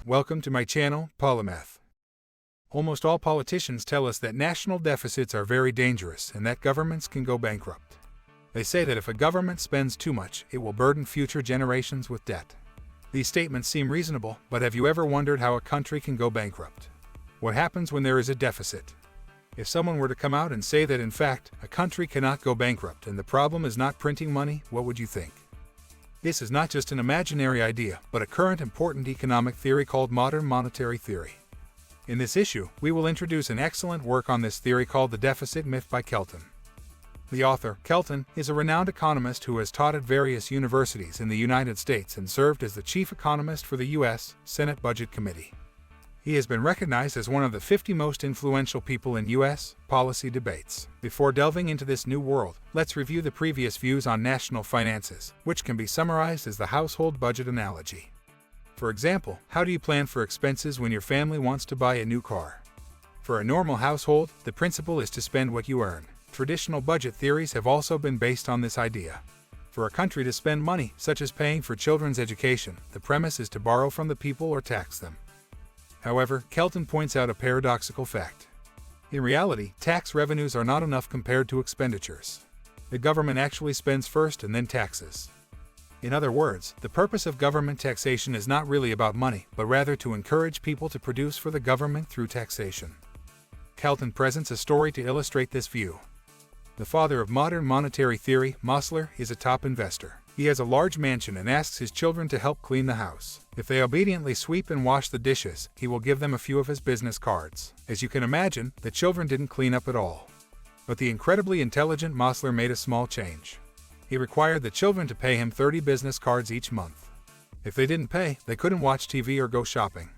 welcome to my channel, Polymath. Almost all politicians tell us that national deficits are very dangerous and that governments can go bankrupt. They say that if a government spends too much, it will burden future generations with debt. These statements seem reasonable, but have you ever wondered how a country can go bankrupt? What happens when there is a deficit? If someone were to come out and say that in fact, a country cannot go bankrupt and the problem is not printing money, what would you think? This is not just an imaginary idea, but a current important economic theory called modern monetary theory. In this issue, we will introduce an excellent work on this theory called The Deficit Myth by Kelton. The author, Kelton, is a renowned economist who has taught at various universities in the United States and served as the chief economist for the U.S. Senate Budget Committee. He has been recognized as one of the 50 most influential people in U.S. policy debates. Before delving into this new world, let's review the previous views on national finances, which can be summarized as the household budget analogy. For example, how do you plan for expenses when your family wants to buy a new car? For a normal household, the principle is to spend what you earn. Traditional budget theories have also been based on this idea. For a country to spend money, such as paying for children's education, the premise is to borrow from the people or tax them. However, Kelton points out a paradoxical fact. In reality, tax revenues are not enough compared to expenditures. The government actually spends first and then taxes. In other words, the purpose of government taxation is not really about money, but rather to encourage people to produce for the government through taxation. Kelton presents a story to illustrate this view. The father of modern monetary theory, Mosler, is a top investor. He has a large mansion and asks his children to help clean the house. If they obediently sweep and wash the dishes, he will give them a few of his business cards. As you can imagine, the children didn't clean up at all. But the incredibly intelligent Mosler made a small change. He required the children to pay him 30 business cards each month. If they didn't pay, they couldn't watch TV or go shopping.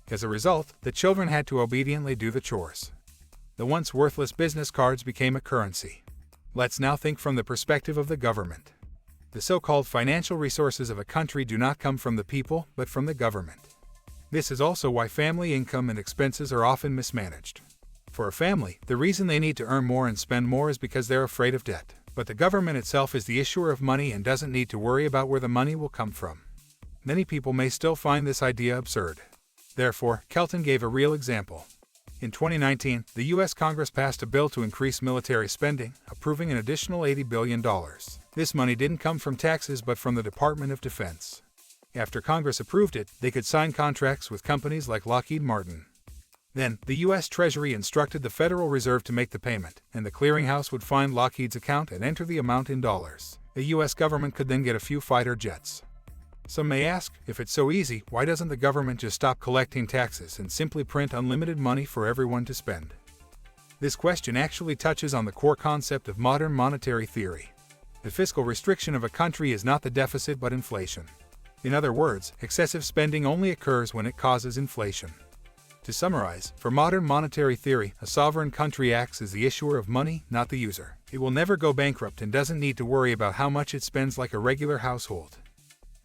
As a result, the children had to obediently do the chores. The once worthless business cards became a currency. Let's now think from the perspective of the government. The so-called financial resources of a country do not come from the people, but from the government. This is also why family income and expenses are often mismanaged. For a family, the reason they need to earn more and spend more is because they're afraid of debt. But the government itself is the issuer of money and doesn't need to worry about where the money will come from. Many people may still find this idea absurd. Therefore, Kelton gave a real example. In 2019, the U.S. Congress passed a bill to increase military spending, approving an additional $80 billion. This money didn't come from taxes but from the Department of Defense. After Congress approved it, they could sign contracts with companies like Lockheed Martin. Then, the U.S. Treasury instructed the Federal Reserve to make the payment, and the clearinghouse would find Lockheed's account and enter the amount in dollars. The U.S. government could then get a few fighter jets. Some may ask, if it's so easy, why doesn't the government just stop collecting taxes and simply print unlimited money for everyone to spend? This question actually touches on the core concept of modern monetary theory. The fiscal restriction of a country is not the deficit but inflation. In other words, excessive spending only occurs when it causes inflation. To summarize, for modern monetary theory, a sovereign country acts as the issuer of money, not the user. It will never go bankrupt and doesn't need to worry about how much it spends like a regular household.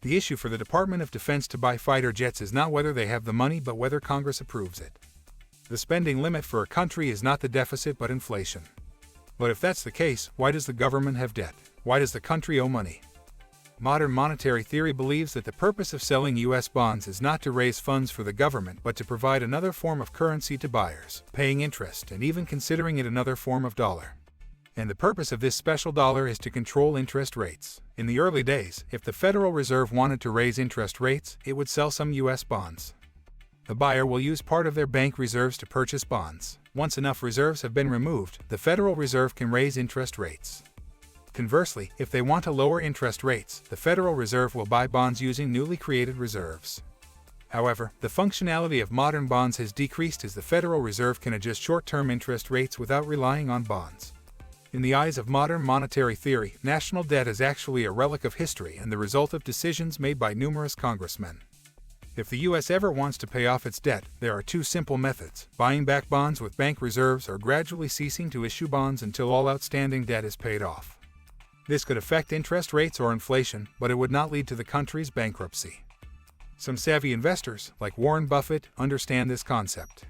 The issue for the Department of Defense to buy fighter jets is not whether they have the money but whether Congress approves it. The spending limit for a country is not the deficit but inflation. But if that's the case, why does the government have debt? Why does the country owe money? Modern monetary theory believes that the purpose of selling U.S. bonds is not to raise funds for the government but to provide another form of currency to buyers, paying interest and even considering it another form of dollar. And the purpose of this special dollar is to control interest rates. In the early days, if the Federal Reserve wanted to raise interest rates, it would sell some U.S. bonds. The buyer will use part of their bank reserves to purchase bonds. Once enough reserves have been removed, the Federal Reserve can raise interest rates. Conversely, if they want to lower interest rates, the Federal Reserve will buy bonds using newly created reserves. However, the functionality of modern bonds has decreased as the Federal Reserve can adjust short-term interest rates without relying on bonds. In the eyes of modern monetary theory, national debt is actually a relic of history and the result of decisions made by numerous congressmen. If the U.S. ever wants to pay off its debt, there are two simple methods: buying back bonds with bank reserves or gradually ceasing to issue bonds until all outstanding debt is paid off. This could affect interest rates or inflation, but it would not lead to the country's bankruptcy. Some savvy investors, like Warren Buffett, understand this concept.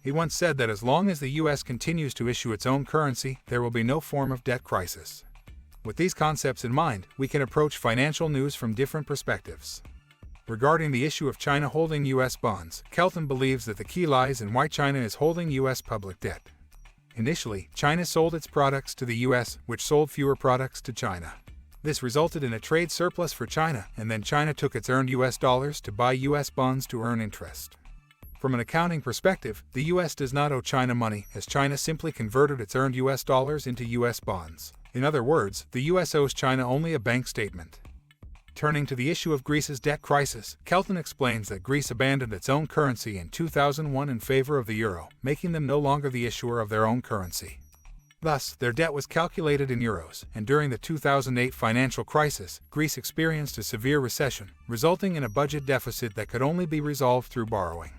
He once said that as long as the U.S. continues to issue its own currency, there will be no form of debt crisis. With these concepts in mind, we can approach financial news from different perspectives. Regarding the issue of China holding U.S. bonds, Kelton believes that the key lies in why China is holding U.S. public debt. Initially, China sold its products to the U.S., which sold fewer products to China. This resulted in a trade surplus for China, and then China took its earned U.S. dollars to buy U.S. bonds to earn interest. From an accounting perspective, the U.S. does not owe China money, as China simply converted its earned U.S. dollars into U.S. bonds. In other words, the U.S. owes China only a bank statement. Turning to the issue of Greece's debt crisis, Kelton explains that Greece abandoned its own currency in 2001 in favor of the euro, making them no longer the issuer of their own currency. Thus, their debt was calculated in euros, and during the 2008 financial crisis, Greece experienced a severe recession, resulting in a budget deficit that could only be resolved through borrowing.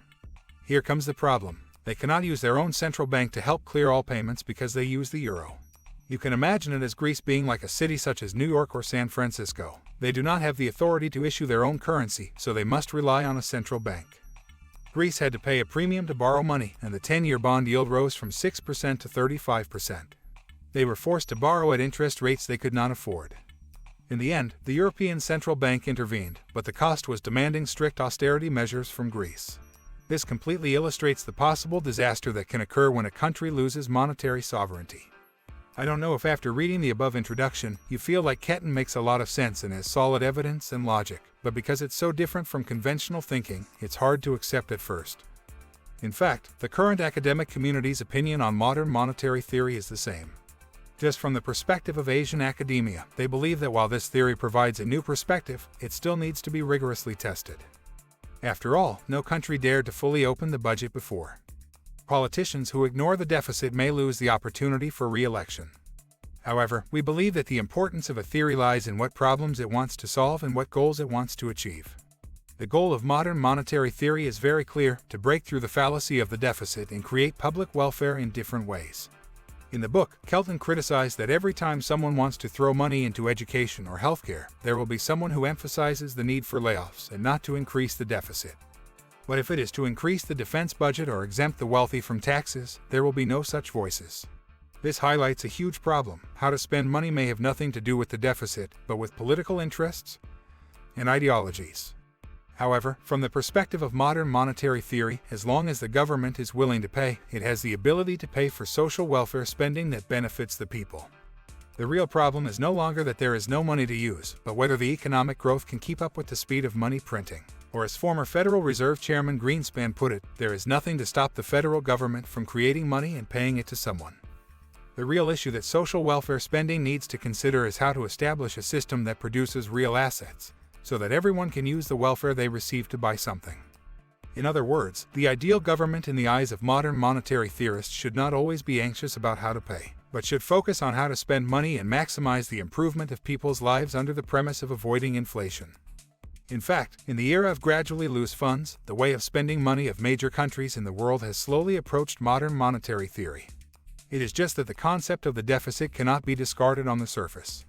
Here comes the problem. They cannot use their own central bank to help clear all payments because they use the euro. You can imagine it as Greece being like a city such as New York or San Francisco. They do not have the authority to issue their own currency, so they must rely on a central bank. Greece had to pay a premium to borrow money, and the 10-year bond yield rose from 6% to 35%. They were forced to borrow at interest rates they could not afford. In the end, the European Central Bank intervened, but the cost was demanding strict austerity measures from Greece. This completely illustrates the possible disaster that can occur when a country loses monetary sovereignty. I don't know if after reading the above introduction, you feel like Kelton makes a lot of sense and has solid evidence and logic, but because it's so different from conventional thinking, it's hard to accept at first. In fact, the current academic community's opinion on modern monetary theory is the same. Just from the perspective of Asian academia, they believe that while this theory provides a new perspective, it still needs to be rigorously tested. After all, no country dared to fully open the budget before. Politicians who ignore the deficit may lose the opportunity for re-election. However, we believe that the importance of a theory lies in what problems it wants to solve and what goals it wants to achieve. The goal of modern monetary theory is very clear: to break through the fallacy of the deficit and create public welfare in different ways. In the book, Kelton criticized that every time someone wants to throw money into education or healthcare, there will be someone who emphasizes the need for layoffs and not to increase the deficit. But if it is to increase the defense budget or exempt the wealthy from taxes, there will be no such voices. This highlights a huge problem. How to spend money may have nothing to do with the deficit, but with political interests and ideologies. However, from the perspective of modern monetary theory, as long as the government is willing to pay, it has the ability to pay for social welfare spending that benefits the people. The real problem is no longer that there is no money to use, but whether the economic growth can keep up with the speed of money printing. Or as former Federal Reserve Chairman Greenspan put it, there is nothing to stop the federal government from creating money and paying it to someone. The real issue that social welfare spending needs to consider is how to establish a system that produces real assets, so that everyone can use the welfare they receive to buy something. In other words, the ideal government in the eyes of modern monetary theorists should not always be anxious about how to pay, but should focus on how to spend money and maximize the improvement of people's lives under the premise of avoiding inflation. In fact, in the era of gradually loose funds, the way of spending money of major countries in the world has slowly approached modern monetary theory. It is just that the concept of the deficit cannot be discarded on the surface.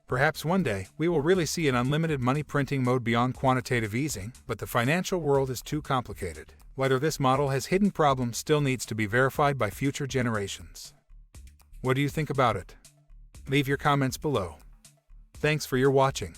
Perhaps one day, we will really see an unlimited money printing mode beyond quantitative easing, but the financial world is too complicated. Whether this model has hidden problems still needs to be verified by future generations. What do you think about it? Leave your comments below. Thanks for your watching.